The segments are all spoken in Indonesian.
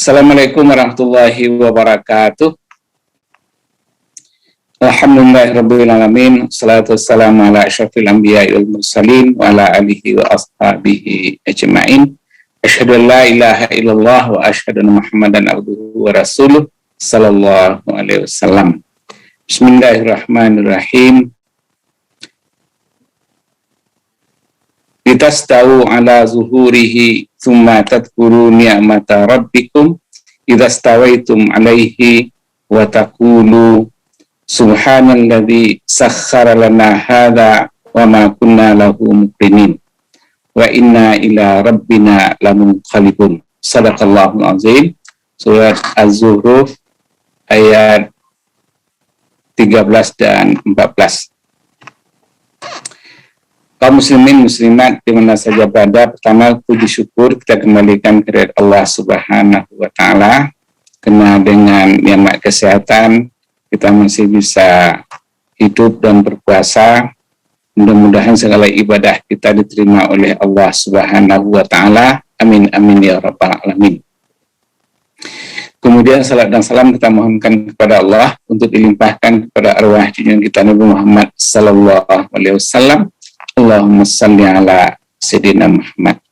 Assalamualaikum warahmatullahi wabarakatuh. Alhamdulillahirrabbilalamin. Salatu wassalamu ala asyrafil anbiya'i wal mursalin wa ala alihi wa ashabihi ajma'in. Asyhadu an la ilaha illallah wa asyhadu anna Muhammadan abduhu wa rasuluh sallallahu alaihi wasallam. Bismillahirrahmanirrahim. Litastawu ala zuhurihi thumma tadhkuru ni'mata rabbikum idza stawaitum alaihi wa taqulu subhanalladzi sakhkhara lana hadza wa ma kunna lahu muqrinin wa inna ila rabbina lamunqalibun. Shadaqallahul azim. Surat Az-Zukhruf ayat 13 dan 14. Kaum muslimin muslimat di mana saja berada, pertama puji syukur kita kembalikan kepada Allah Subhanahu wa taala karena dengan nikmat kesehatan kita masih bisa hidup dan berpuasa. Mudah-mudahan segala ibadah kita diterima oleh Allah Subhanahu wa taala. Amin amin ya rabbal alamin. Kemudian salat dan salam kita mohonkan kepada Allah untuk dilimpahkan kepada arwah junjungan kita Nabi Muhammad sallallahu alaihi wasallam. Allahumma salli ala Sayyidina Muhammad.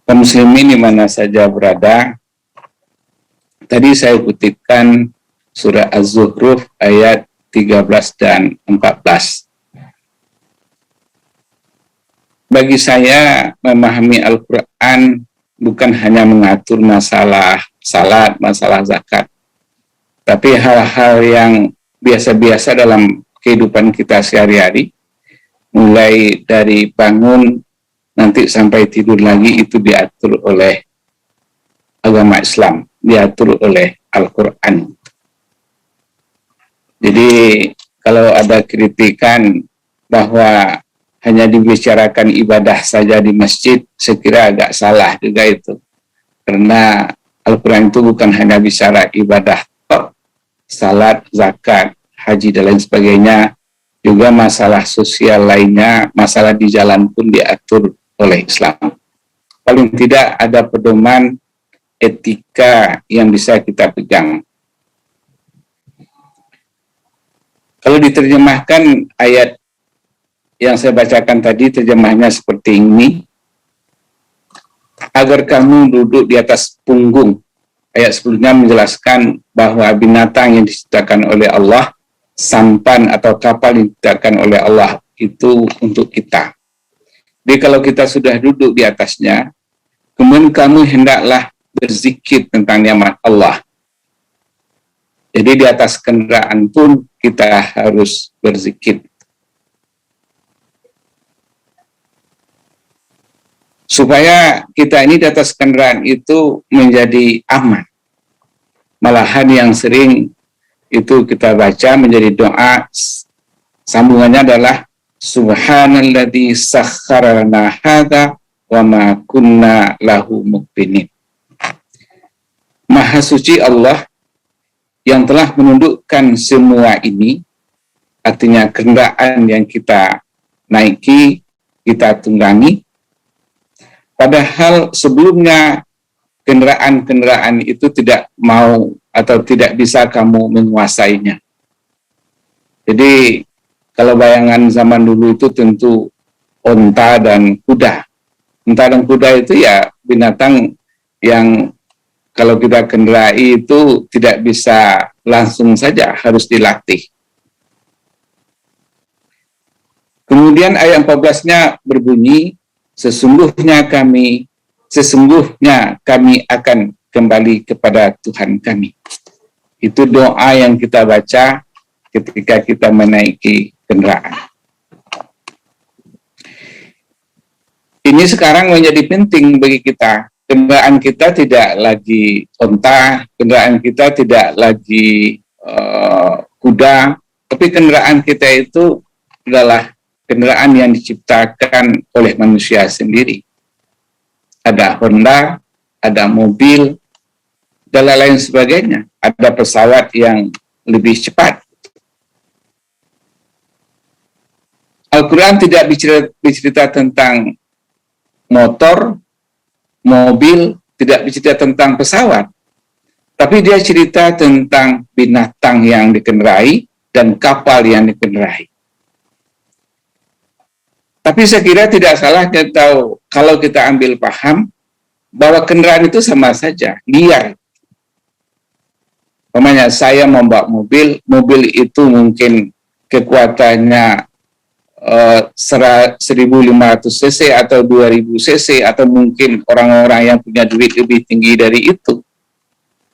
Kaum muslimin di mana saja berada, tadi saya kutipkan surah Az-Zukhruf ayat 13 dan 14. Bagi saya, memahami Al-Quran bukan hanya mengatur masalah salat, masalah zakat, tapi hal-hal yang biasa-biasa dalam kehidupan kita sehari-hari, mulai dari bangun nanti sampai tidur lagi, itu diatur oleh agama Islam, diatur oleh Al-Quran. Jadi kalau ada kritikan bahwa hanya dibicarakan ibadah saja di masjid, saya kira agak salah juga itu. Karena Al-Quran itu bukan hanya bicara ibadah, salat, zakat, haji, dan lain sebagainya. Juga masalah sosial lainnya, masalah di jalan pun diatur oleh Islam. Paling tidak ada pedoman etika yang bisa kita pegang. Kalau diterjemahkan ayat yang saya bacakan tadi, terjemahnya seperti ini. Agar kamu duduk di atas punggung. Ayat sebelumnya menjelaskan bahwa binatang yang diciptakan oleh Allah, sampan atau kapal yang diciptakan oleh Allah itu untuk kita. Jadi kalau kita sudah duduk di atasnya, kemudian kamu hendaklah berzikir tentang nikmat Allah. Jadi di atas kendaraan pun kita harus berzikir. Supaya kita ini di atas kendaraan itu menjadi aman. Malahan yang sering itu kita baca menjadi doa, sambungannya adalah subhanalladzi sakhkhara lana hadza wa ma kunna lahu muqrinin. Maha suci Allah yang telah menundukkan semua ini, artinya kendaraan yang kita naiki, kita tunggangi, padahal sebelumnya kendaraan-kendaraan itu tidak mau atau tidak bisa kamu menguasainya. Jadi kalau bayangan zaman dulu itu tentu onta dan kuda. Onta dan kuda itu ya binatang yang kalau kita kendarai itu tidak bisa langsung saja, harus dilatih. Kemudian ayat 14-nya berbunyi, sesungguhnya kami akan kembali kepada Tuhan kami. Itu doa yang kita baca ketika kita menaiki kendaraan. Ini sekarang menjadi penting bagi kita. Kendaraan kita tidak lagi onta, kendaraan kita tidak lagi kuda, tapi kendaraan kita itu adalah kendaraan yang diciptakan oleh manusia sendiri. Ada Honda, ada mobil, dan lain sebagainya. Ada pesawat yang lebih cepat. Al-Quran tidak bercerita tentang motor, mobil, tidak bercerita tentang pesawat, tapi dia cerita tentang binatang yang dikendarai dan kapal yang dikendarai. Tapi saya kira tidak salah kalau kita ambil paham bahwa kendaraan itu sama saja, liar. Umpamanya saya membawa mobil, mobil itu mungkin kekuatannya 1.500 cc atau 2.000 cc, atau mungkin orang-orang yang punya duit lebih tinggi dari itu.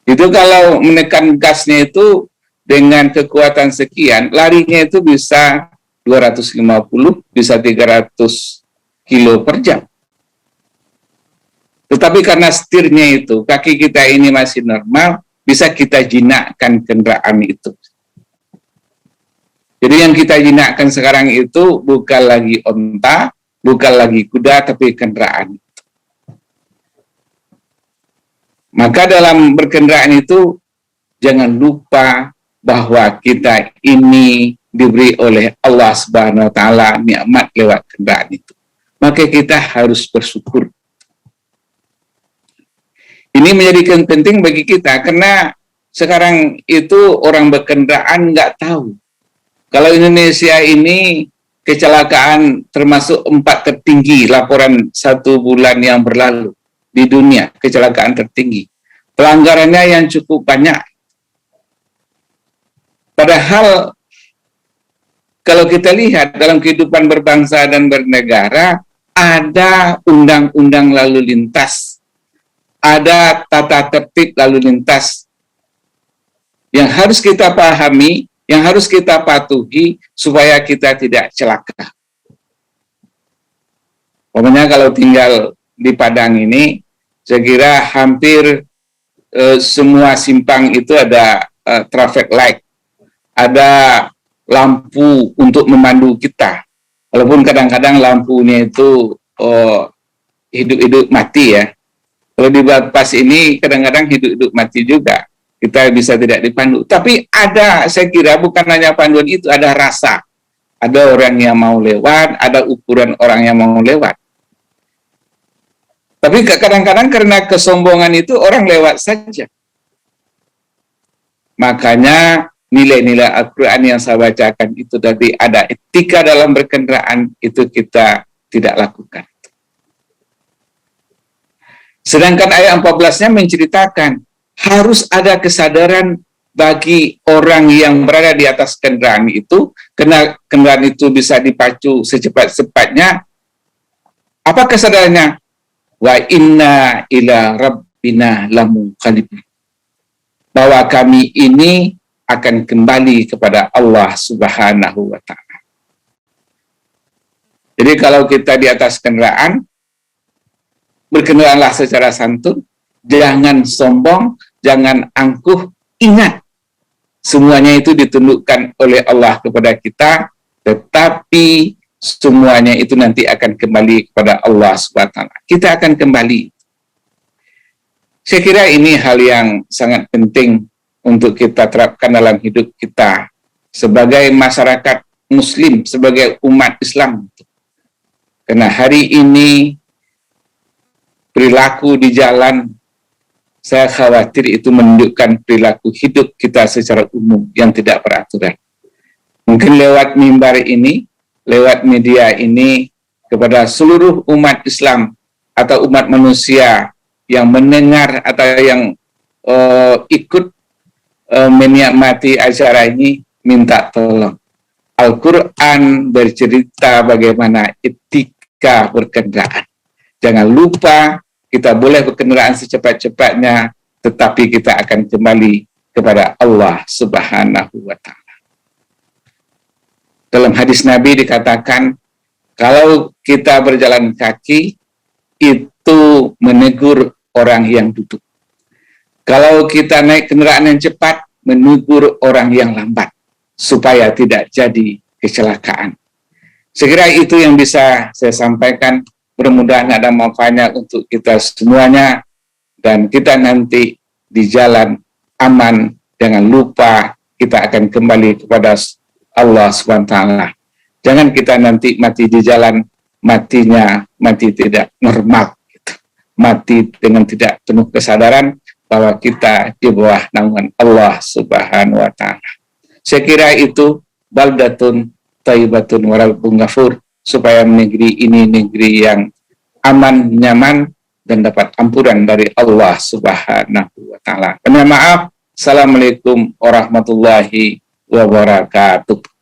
Itu kalau menekan gasnya itu dengan kekuatan sekian, larinya itu bisa 250, bisa 300 kilo per jam. Tetapi karena setirnya itu, kaki kita ini masih normal, bisa kita jinakkan kendaraan itu. Jadi yang kita jinakkan sekarang itu bukan lagi onta, bukan lagi kuda, tapi kendaraan. Maka dalam berkendaraan itu, jangan lupa bahwa kita ini diberi oleh Allah Subhanahu wa Ta'ala nikmat lewat kendaraan itu. Maka kita harus bersyukur. Ini menjadi penting bagi kita, karena sekarang itu orang berkendaraan nggak tahu. Kalau Indonesia ini kecelakaan termasuk 4 tertinggi laporan 1 bulan yang berlalu di dunia, kecelakaan tertinggi. Pelanggarannya yang cukup banyak. Padahal kalau kita lihat dalam kehidupan berbangsa dan bernegara, ada undang-undang lalu lintas, ada tata tertib lalu lintas yang harus kita pahami, yang harus kita patuhi supaya kita tidak celaka. Pokoknya kalau tinggal di Padang ini, saya kira hampir semua simpang itu ada traffic light, ada lampu untuk memandu kita. Walaupun kadang-kadang lampunya itu hidup-hidup mati ya. Kalau di bypass ini kadang-kadang hidup-hidup mati juga. Kita bisa tidak dipandu. Tapi ada, saya kira bukan hanya panduan itu, ada rasa. Ada orang yang mau lewat, ada ukuran orang yang mau lewat. Tapi kadang-kadang karena kesombongan itu orang lewat saja. Makanya nilai-nilai Al-Quran yang saya bacakan itu tadi, ada etika dalam berkendaraan, itu kita tidak lakukan. Sedangkan ayat 14-nya menceritakan harus ada kesadaran bagi orang yang berada di atas kendaraan itu, karena kendaraan itu bisa dipacu secepat-cepatnya. Apa kesadarannya? Wa inna ila rabbina lamunqalibun. Bahwa kami ini akan kembali kepada Allah Subhanahu wa Ta'ala. Jadi kalau kita di atas kendaraan, berkendaraanlah secara santun, jangan sombong, jangan angkuh. Ingat, semuanya itu ditundukkan oleh Allah kepada kita, tetapi semuanya itu nanti akan kembali kepada Allah SWT. Kita akan kembali. Saya kira ini hal yang sangat penting untuk kita terapkan dalam hidup kita sebagai masyarakat Muslim, sebagai umat Islam. Karena hari ini perilaku di jalan, saya khawatir itu menunjukkan perilaku hidup kita secara umum yang tidak beraturan. Mungkin lewat mimbar ini, lewat media ini, kepada seluruh umat Islam atau umat manusia yang mendengar atau yang ikut menikmati acara ini, minta tolong. Al-Quran bercerita bagaimana etika berkendaraan. Jangan lupa, kita boleh berkendaraan secepat-cepatnya, tetapi kita akan kembali kepada Allah Subhanahu wa Ta'ala. Dalam hadis Nabi dikatakan, kalau kita berjalan kaki, itu menegur orang yang duduk. Kalau kita naik kendaraan yang cepat, menegur orang yang lambat, supaya tidak jadi kecelakaan. Segera itu yang bisa saya sampaikan. Mudah-mudahan ada manfaatnya untuk kita semuanya, dan kita nanti di jalan aman. Jangan lupa kita akan kembali kepada Allah SWT. Jangan kita nanti mati di jalan, matinya mati tidak normal. mati dengan tidak penuh kesadaran bahwa kita di bawah naungan Allah Subhanahu wa Ta'ala. Saya kira itu baldatun thayyibatun wa rabbun ghafur, supaya negeri ini negeri yang aman, nyaman, dan dapat ampunan dari Allah Subhanahu wa Ta'ala. Mohon maaf. Assalamualaikum warahmatullahi wabarakatuh.